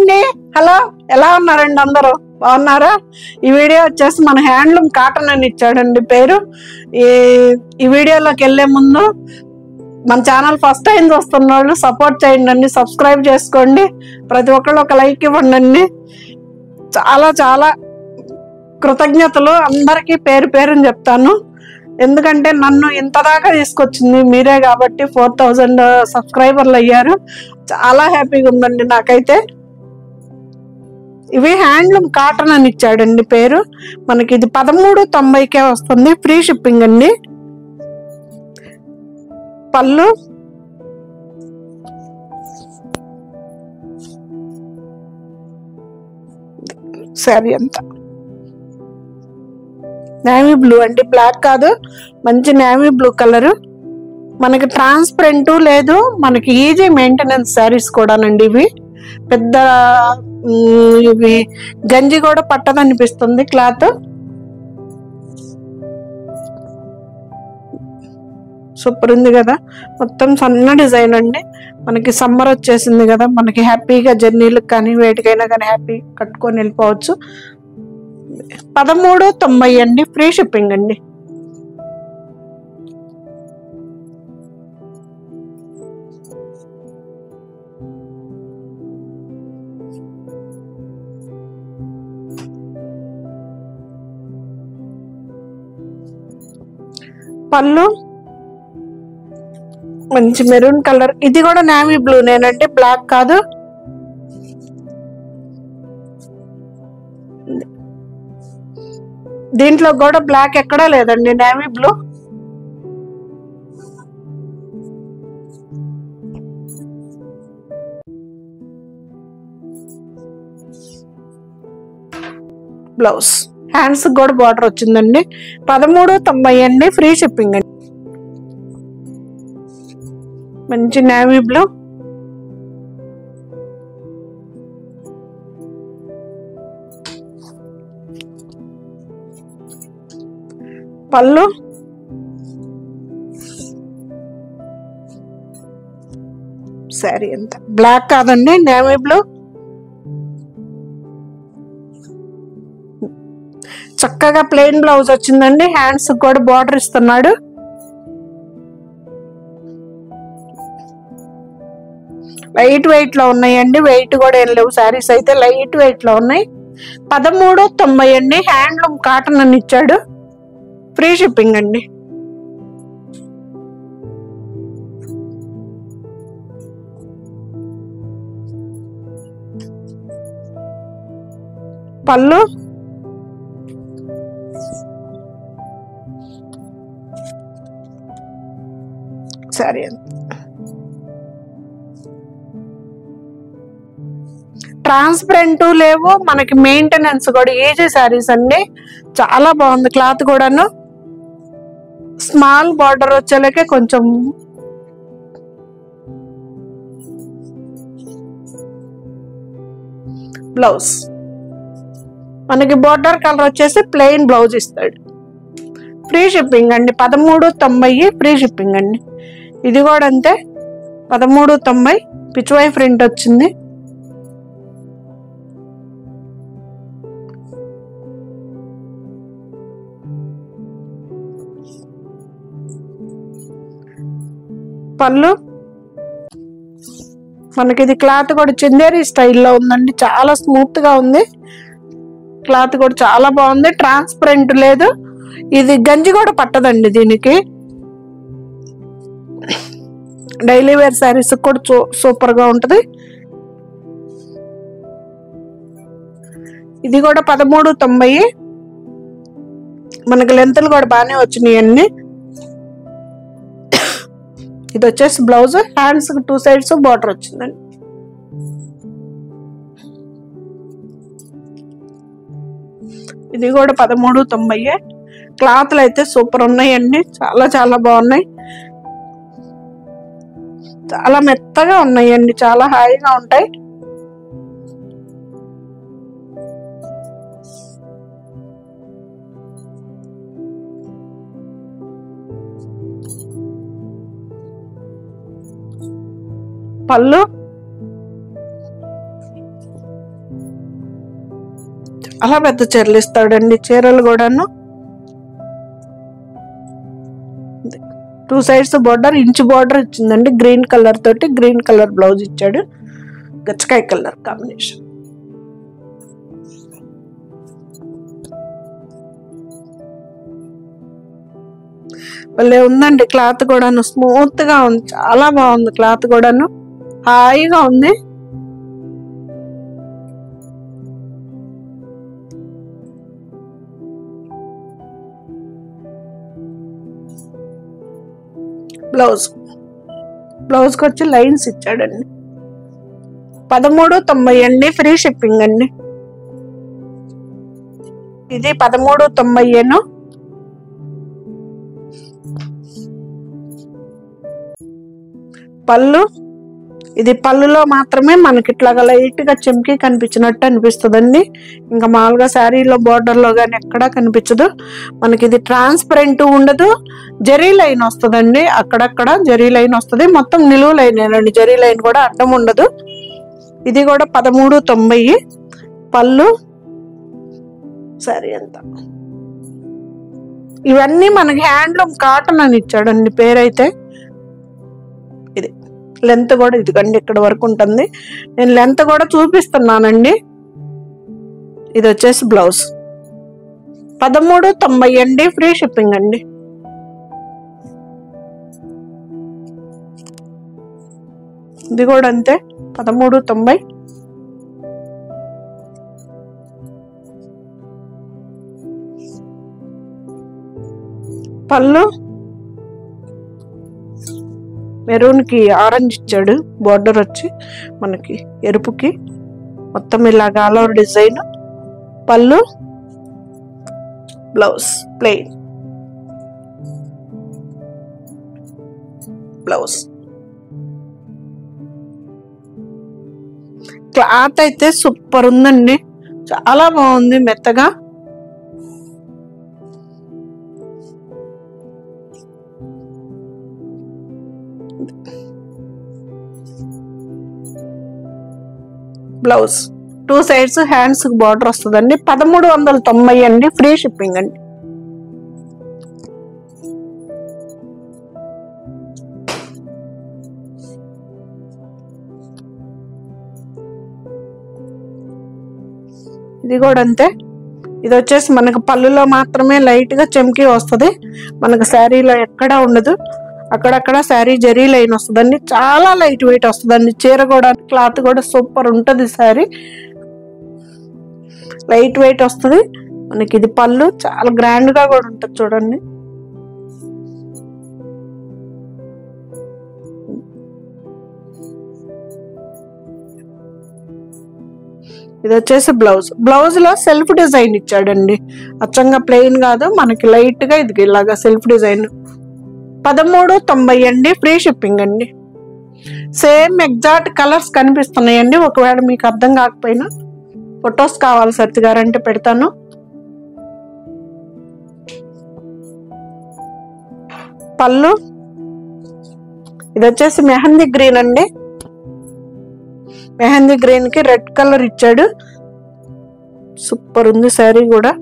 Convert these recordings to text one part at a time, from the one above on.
అండి, హలో, ఎలా ఉన్నారండి? అందరూ బాగున్నారా? ఈ వీడియో వచ్చేసి మన హ్యాండ్లూమ్ కాటన్ అని ఇచ్చాడండి పేరు. ఈ వీడియోలోకి వెళ్ళే ముందు మన ఛానల్ ఫస్ట్ టైం చూస్తున్న వాళ్ళు సపోర్ట్ చేయండి, సబ్స్క్రైబ్ చేసుకోండి, ప్రతి ఒక్కళ్ళు ఒక లైక్ ఇవ్వండి. చాలా చాలా కృతజ్ఞతలు అందరికీ పేరు పేరుని చెప్తాను. ఎందుకంటే నన్ను ఇంతదాకా తీసుకొచ్చింది మీరే కాబట్టి 4000 సబ్స్క్రైబర్లు అయ్యారు. చాలా హ్యాపీగా ఉందండి నాకైతే. ఇవి హ్యాండ్లూమ్ కాటన్ అని ఇచ్చాడండి పేరు. మనకి ఇది 1390కే వస్తుంది, ఫ్రీ షిప్పింగ్ అండి. పళ్ళు, శారీ అంతా నేవీ బ్లూ అండి, బ్లాక్ కాదు, మంచి నేవీ బ్లూ కలర్. మనకి ట్రాన్స్పరెంట్ లేదు, మనకి ఈజీ మెయింటెనెన్స్ శారీస్ కూడానండి ఇవి. పెద్ద ఇవి గంజి కూడా పట్టదనిపిస్తుంది క్లాత్. సూపర్ ఉంది కదా, మొత్తం సన్న డిజైన్ అండి. మనకి సమ్మర్ వచ్చేసింది కదా, మనకి హ్యాపీగా జర్నీలకు కానీ వేటికైనా కానీ హ్యాపీ కట్టుకొని వెళ్ళిపోవచ్చు. 1390 అండి, ఫ్రీ షిప్పింగ్ అండి. పళ్ళు మంచి మెరూన్ కలర్, ఇది కూడా నేవీ బ్లూ నేనండి, బ్లాక్ కాదు. దీంట్లో కూడా బ్లాక్ ఎక్కడా లేదండి, నేవీ బ్లూ. బ్లౌజ్, హ్యాండ్స్ కూడా బార్డర్ వచ్చిందండి. 1390 అండి, ఫ్రీ షిప్పింగ్ అండి. మంచి నేవీ బ్లూ, పళ్ళు, శారీ అంతా బ్లాక్ కాదండి, నేవీ బ్లూ. చక్కగా ప్లెయిన్ బ్లౌజ్ వచ్చిందండి, హ్యాండ్స్ కూడా బార్డర్ ఇస్తున్నాడు. లైట్ వెయిట్ లో ఉన్నాయండి, వెయిట్ కూడా ఏం లేవు, శారీస్ అయితే లైట్ వెయిట్ లో ఉన్నాయి. 1390 అండి, హ్యాండ్లూమ్ కాటన్ అని ఇచ్చాడు, ఫ్రీ షిప్పింగ్ అండి. పళ్ళు, సరే, ట్రాన్స్పరెంట్ లేవు, మనకి మెయింటెనెన్స్ కూడా ఈజీ శారీస్ అండి. చాలా బాగుంది క్లాత్ కూడాను. స్మాల్ బార్డర్ వచ్చేలాకే కొంచెం బ్లౌజ్, మనకి బార్డర్ కలర్ వచ్చేసి ప్లెయిన్ బ్లౌజ్ ఇస్తాడు. ఫ్రీ షిప్పింగ్ అండి, 1390 ఫ్రీ షిప్పింగ్ అండి. ఇది కూడా అంతే, 1390 పిచ్వై ప్రింట్ వచ్చింది. పళ్ళు, మనకి ఇది క్లాత్ కూడా చందేరి స్టైల్లో ఉందండి, చాలా స్మూత్ గా ఉంది. క్లాత్ కూడా చాలా బాగుంది, ట్రాన్స్పరెంట్ లేదు, ఇది గంజి కూడా పట్టదండి. దీనికి డైలీ వేర్ శారీస్ కూడా సూపర్ గా ఉంటది. ఇది కూడా 1390, మనకి లెంత్లు కూడా బాగానే వచ్చినాయి అన్ని. ఇది వచ్చేసి బ్లౌజ్, హ్యాండ్స్ 2 సైడ్స్ బార్డర్ వచ్చిందండి. ఇది కూడా 1390. క్లాత్లు అయితే సూపర్ ఉన్నాయండి, చాలా చాలా బాగున్నాయి, చాలా మెత్తగా ఉన్నాయండి, చాలా హాయిగా ఉంటాయి. పళ్ళు, చాలా పెద్ద చీరలు ఇస్తాడండి. చీరలు కూడాను 2 sides బోర్డర్, ఇంచు బోర్డర్ ఇచ్చిందండి. గ్రీన్ కలర్ తోటి గ్రీన్ కలర్ బ్లౌజ్ ఇచ్చాడు. గచ్చకాయ కలర్ కాంబినేషన్. భలే ఉందండి. క్లాత్ కూడాను స్మూత్ గా ఉంది, చాలా బాగుంది. క్లాత్ కూడాను హాయిగా ఉంది. బ్లౌజ్ కి వచ్చి లైన్స్ ఇచ్చాడండి. 13.90 అండి, ఫ్రీ షిప్పింగ్ అండి. ఇది 13.90. పళ్ళు, ఇది పళ్ళులో మాత్రమే మనకి ఇట్లాగా లైట్ గా చెంకి కనిపించినట్టు అనిపిస్తుందండి. ఇంకా మామూలుగా శారీలో బోర్డర్ లో కానీ ఎక్కడా కనిపించదు మనకి. ఇది ట్రాన్స్పరెంట్ ఉండదు, జరీ లైన్ వస్తుందండి. అక్కడక్కడ జరీ లైన్ వస్తుంది, మొత్తం నిలువు లైన్ ఏనండి. జరీ లైన్ కూడా అడ్డం ఉండదు. ఇది కూడా 13.90. పళ్ళు, శారీ అంతా. ఇవన్నీ మనకి హ్యాండ్లూమ్ కాటన్ అని ఇచ్చాడండి పేరైతే. ఇది లెంత్ కూడా ఇదిగండి ఇక్కడ వరకు ఉంటుంది. నేను లెంత్ కూడా చూపిస్తున్నానండి. ఇది వచ్చేసి బ్లౌజ్ 13.90 అండి, ఫ్రీ షిప్పింగ్ అండి. ఇది కూడా అంతే 13.90. పళ్ళు మెరూన్ కి ఆరెంజ్ ఇచ్చాడు. బోర్డర్ వచ్చి మనకి ఎరుపుకి మొత్తం ఇలాగా ఆల్ ఓవర్ డిజైన్. పళ్ళు, బ్లౌజ్ ప్లెయిన్. బ్లౌజ్ క్లాత్ అయితే సూపర్ ఉందండి, చాలా బాగుంది, మెత్తగా. బ్లౌజ్ 2 sides హ్యాండ్స్ బార్డర్ వస్తుందండి. 1390 అండి, ఫ్రీ షిప్పింగ్ అండి. ఇది కూడా అంతే. ఇది వచ్చేసి మనకు పళ్ళులో మాత్రమే లైట్ గా చెంకి వస్తుంది, మనకు శారీలో ఎక్కడా ఉండదు. అక్కడక్కడ శారీ జరీ లైన్ వస్తుందండి. చాలా లైట్ వెయిట్ వస్తుందండి. చీర కూడా క్లాత్ కూడా సూపర్ ఉంటుంది. శారీ లైట్ వెయిట్ వస్తుంది మనకి. ఇది పళ్ళు చాలా గ్రాండ్ గా కూడా ఉంటుంది చూడండి. ఇది వచ్చేసి బ్లౌజ్ లో సెల్ఫ్ డిజైన్ ఇచ్చాడండి. అచ్చంగా ప్లెయిన్ కాదు, మనకి లైట్ గా ఇది ఇలాగా సెల్ఫ్ డిజైన్. 1390 అండి, ఫ్రీ షిప్పింగ్ అండి. సేమ్ ఎగ్జాక్ట్ కలర్స్ కనిపిస్తున్నాయండి. ఒకవేళ మీకు అర్థం కాకపోయినా ఫొటోస్ కావాలి సత్య గారు అంటే పెడతాను. పళ్ళు, ఇది వచ్చేసి మెహందీ గ్రీన్ అండి. మెహందీ గ్రీన్ కి రెడ్ కలర్ ఇచ్చాడు. సూపర్ ఉంది శారీ కూడా.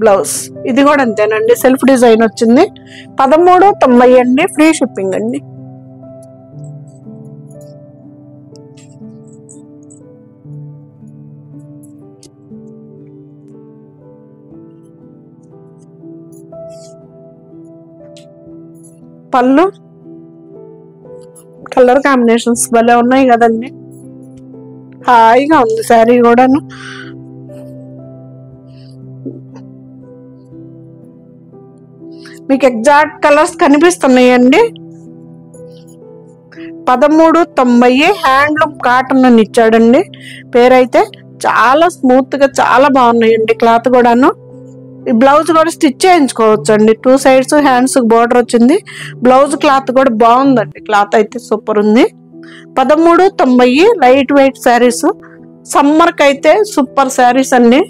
బ్లౌజ్ ఇది కూడా అంతేనండి, సెల్ఫ్ డిజైన్ వచ్చింది. 1390 అండి, ఫ్రీ షిప్పింగ్ అండి. పళ్ళు, కలర్ కాంబినేషన్స్ భలే ఉన్నాయి కదండి. హాయిగా ఉంది శారీ కూడాను. మీకు ఎగ్జాక్ట్ కలర్స్ కనిపిస్తున్నాయండి. 1390 హ్యాండ్లూమ్ కాటన్ అని ఇచ్చాడండి పేరైతే. చాలా స్మూత్ గా చాలా బాగున్నాయండి. క్లాత్ కూడాను. ఈ బ్లౌజ్ కూడా స్టిచ్ చేయించుకోవచ్చు అండి. 2 sides హ్యాండ్స్ బోర్డర్ వచ్చింది. బ్లౌజ్ క్లాత్ కూడా బాగుందండి. క్లాత్ అయితే సూపర్ ఉంది. 1390 లైట్ వెయిట్ శారీస్. సమ్మర్ కి అయితే సూపర్ శారీస్ అండి.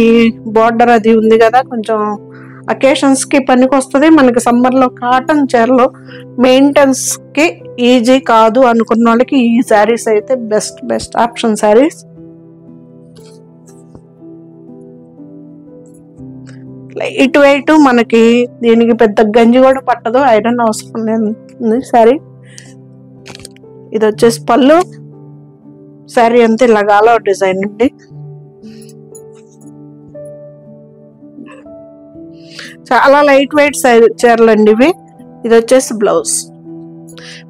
ఈ బోర్డర్ అది ఉంది కదా, కొంచెం అకేషన్స్కి పనికి వస్తుంది. మనకి సమ్మర్లో కాటన్ చీరలో మెయింటెనెన్స్కి ఈజీ కాదు అనుకున్న వాళ్ళకి ఈ శారీస్ అయితే best option saris. Light weight, మనకి దీనికి పెద్ద గంజి కూడా పట్టదు, ఐరన్ అవసరం లేదు శారీ. ఇది వచ్చేసి పళ్ళు. శారీ అంతా ఇలాగాలో డిజైన్ అండి. చాలా లైట్ వెయిట్ చీరలు అండి ఇవి. ఇది వచ్చేసి బ్లౌజ్.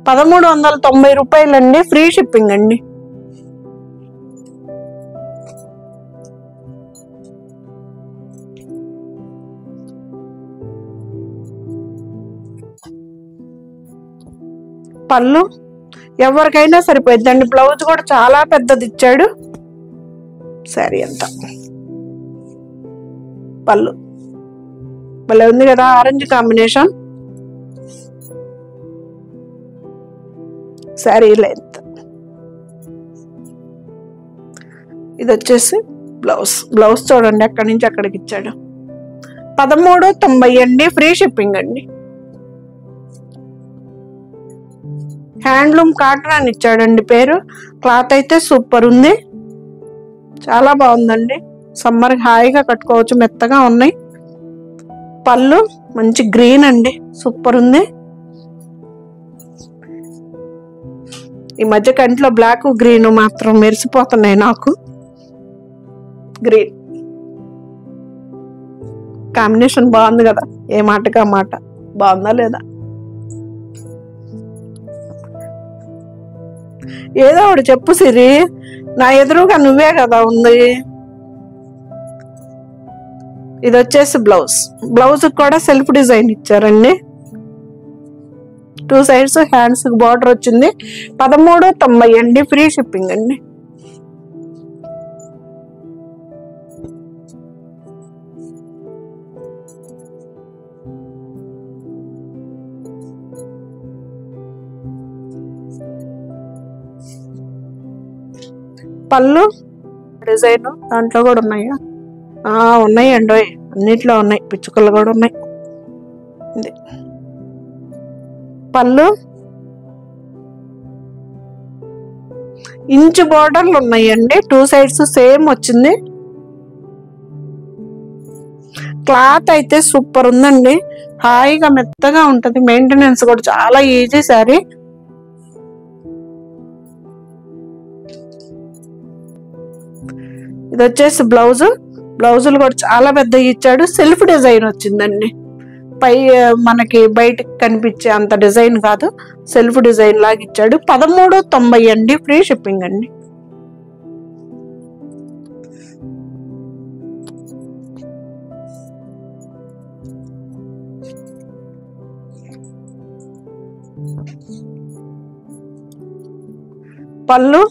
1390 రూపాయలండి, ఫ్రీ షిప్పింగ్ అండి. పళ్ళు ఎవరికైనా సరిపోయిద్దండి. బ్లౌజ్ కూడా చాలా పెద్దది ఇచ్చాడు. శారీ అంతా పళ్ళు భలే ఉంది కదా, ఆరెంజ్ కాంబినేషన్. శారీ లెంత్. ఇది వచ్చేసి బ్లౌజ్ చూడండి ఎక్కడి నుంచి అక్కడికి ఇచ్చాడు. 1390 అండి, ఫ్రీ షిప్పింగ్ అండి. హ్యాండ్లూమ్ కాటన్ అని ఇచ్చాడండి పేరు. క్లాత్ అయితే సూపర్ ఉంది, చాలా బాగుందండి. సమ్మర్కి హాయిగా కట్టుకోవచ్చు, మెత్తగా ఉన్నాయి. పళ్ళు మంచి గ్రీన్ అండి, సూపర్ ఉంది. ఈ మధ్య కంట్లో బ్లాక్ గ్రీన్ మాత్రం మెరిసిపోతున్నాయి నాకు. గ్రీన్ కాంబినేషన్ బాగుంది కదా, ఏ మాటగా మాట. బాగుందా లేదా? ఏదో ఒకటి చెప్పు సిరి, నా ఎదురుగా నువ్వే కదా ఉంది. ఇది వచ్చేసి బ్లౌజ్ కూడా సెల్ఫ్ డిజైన్ ఇచ్చారండి. 2 సైడ్స్ హ్యాండ్స్ బార్డర్ వచ్చింది. 1390 అండి, ఫ్రీ షిప్పింగ్ అండి. పళ్ళు డిజైన్ దాంట్లో కూడా ఉన్నాయా? ఉన్నాయండి, అన్నిట్లో ఉన్నాయి. పిచ్చుకలు కూడా ఉన్నాయి. పళ్ళు ఇంచు బోర్డర్లు ఉన్నాయండి, 2 సైడ్స్ సేమ్ వచ్చింది. క్లాత్ అయితే సూపర్ ఉందండి, హాయిగా మెత్తగా ఉంటది. మెయింటెనెన్స్ కూడా చాలా ఈజీ శారీ. ఇది వచ్చేసి బ్లౌజులు కూడా చాలా పెద్ద ఇచ్చాడు. సెల్ఫ్ డిజైన్ వచ్చిందండి. మనకి బయటకి కనిపించే అంత డిజైన్ కాదు, సెల్ఫ్ డిజైన్ లాగా ఇచ్చాడు. 1390 అండి, ఫ్రీ షిప్పింగ్ అండి. పళ్ళు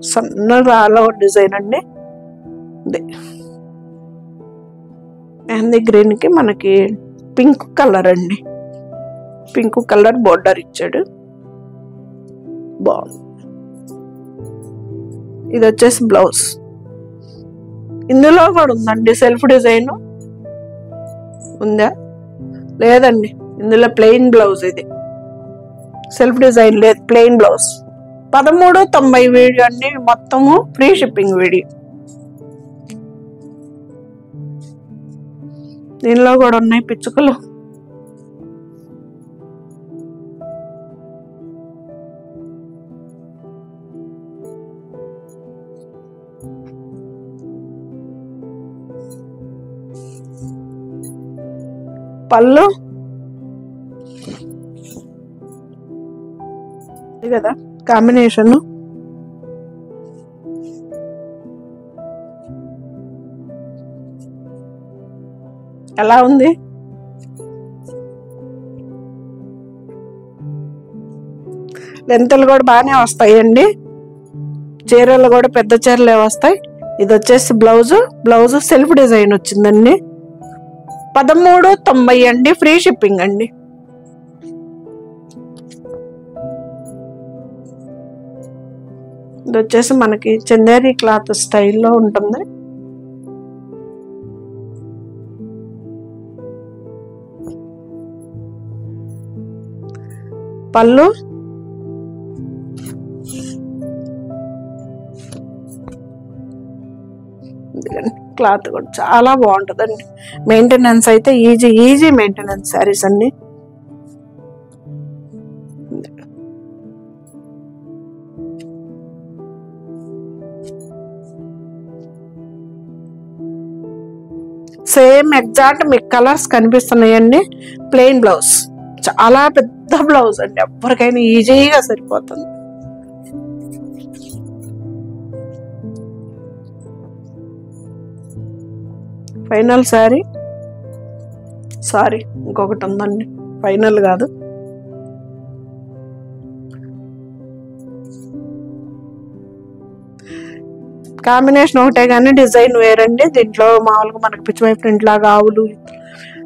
సన్నగా డిజైన్ అండి. మెహందీ గ్రీన్ కి మనకి పింక్ కలర్ అండి, పింక్ కలర్ బోర్డర్ ఇచ్చాడు, బాగుంది. ఇది వచ్చేసి బ్లౌజ్. ఇందులో కూడా ఉందండి సెల్ఫ్ డిజైన్. ఉందా? లేదండి, ఇందులో ప్లెయిన్ బ్లౌజ్. ఇది సెల్ఫ్ డిజైన్ లేదు, ప్లెయిన్ బ్లౌజ్. 1390 వీడియో అండి, మొత్తము ఫ్రీ షిప్పింగ్ వీడియో. దీనిలో కూడా ఉన్నాయి పిచ్చుకలు. పళ్ళు కదా కాంబినేషన్. ఎలా ఉంది? లెంతలు కూడా బాగానే వస్తాయండి, చీరలు కూడా పెద్ద చీరలే వస్తాయి. ఇది వచ్చేసి బ్లౌజ్ సెల్ఫ్ డిజైన్ వచ్చిందండి. 1390 అండి, ఫ్రీ షిప్పింగ్ అండి. ఇది వచ్చేసి మనకి చందేరి క్లాత్ స్టైల్లో ఉంటుంది. పళ్ళు, క్లాత్ కూడా చాలా బాగుంటుందండి. మెయింటెనెన్స్ అయితే ఈజీ మెయింటెనెన్స్ శారీస్ అండి. సేమ్ ఎగ్జాక్ట్ మీకు కలర్స్ కనిపిస్తున్నాయండి. ప్లెయిన్ బ్లౌజ్, చాలా పెద్ద బ్లౌజ్ అండి, ఎవరికైనా ఈజీగా సరిపోతుంది. ఫైనల్ శారీ, సారీ ఇంకొకటి ఉందండి, ఫైనల్ కాదు. కాంబినేషన్ ఒకటే కానీ డిజైన్ వేరండి. దీంట్లో మామూలుగా మనకి పిచ్చివై ప్రింట్ లాగా ఆవులు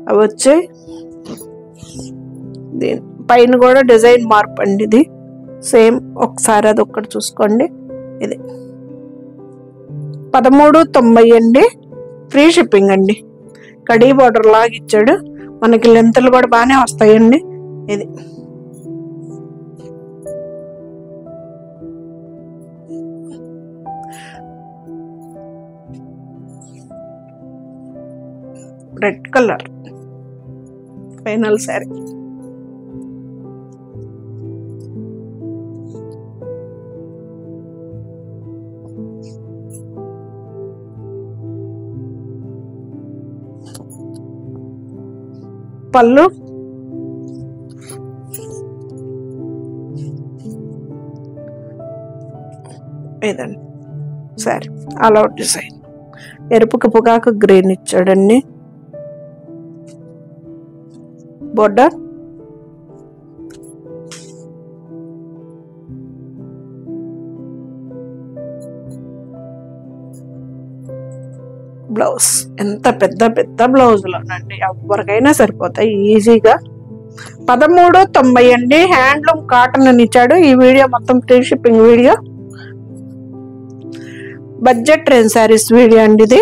అవి వచ్చాయి. దీని పైన కూడా డిజైన్ మార్పు అండి. ఇది సేమ్, ఒకసారి అది ఒక్కటి చూసుకోండి. ఇది 1390 అండి. ఫ్రీ షిప్పింగ్ అండి. కడీ బార్డర్ లాగా ఇచ్చాడు. మనకి లెంత్లు కూడా బాగానే వస్తాయండి. ఇది రెడ్ కలర్ ఫైనల్ శారీ. పళ్ళు, ఇదండి సరే. ఆల్ అవుట్ డిజైన్ ఎరుపుకి పొగాకు గ్రీన్ ఇచ్చాడండి. Border, blouse. ఎంత పెద్ద బ్లౌజులోనండి, ఎవరికైనా సరిపోతాయి ఈజీగా. 1390 అండి. హ్యాండ్లూమ్ కాటన్ అని ఇచ్చాడు. ఈ వీడియో మొత్తం free shipping video, budget range saris video అండి ఇది.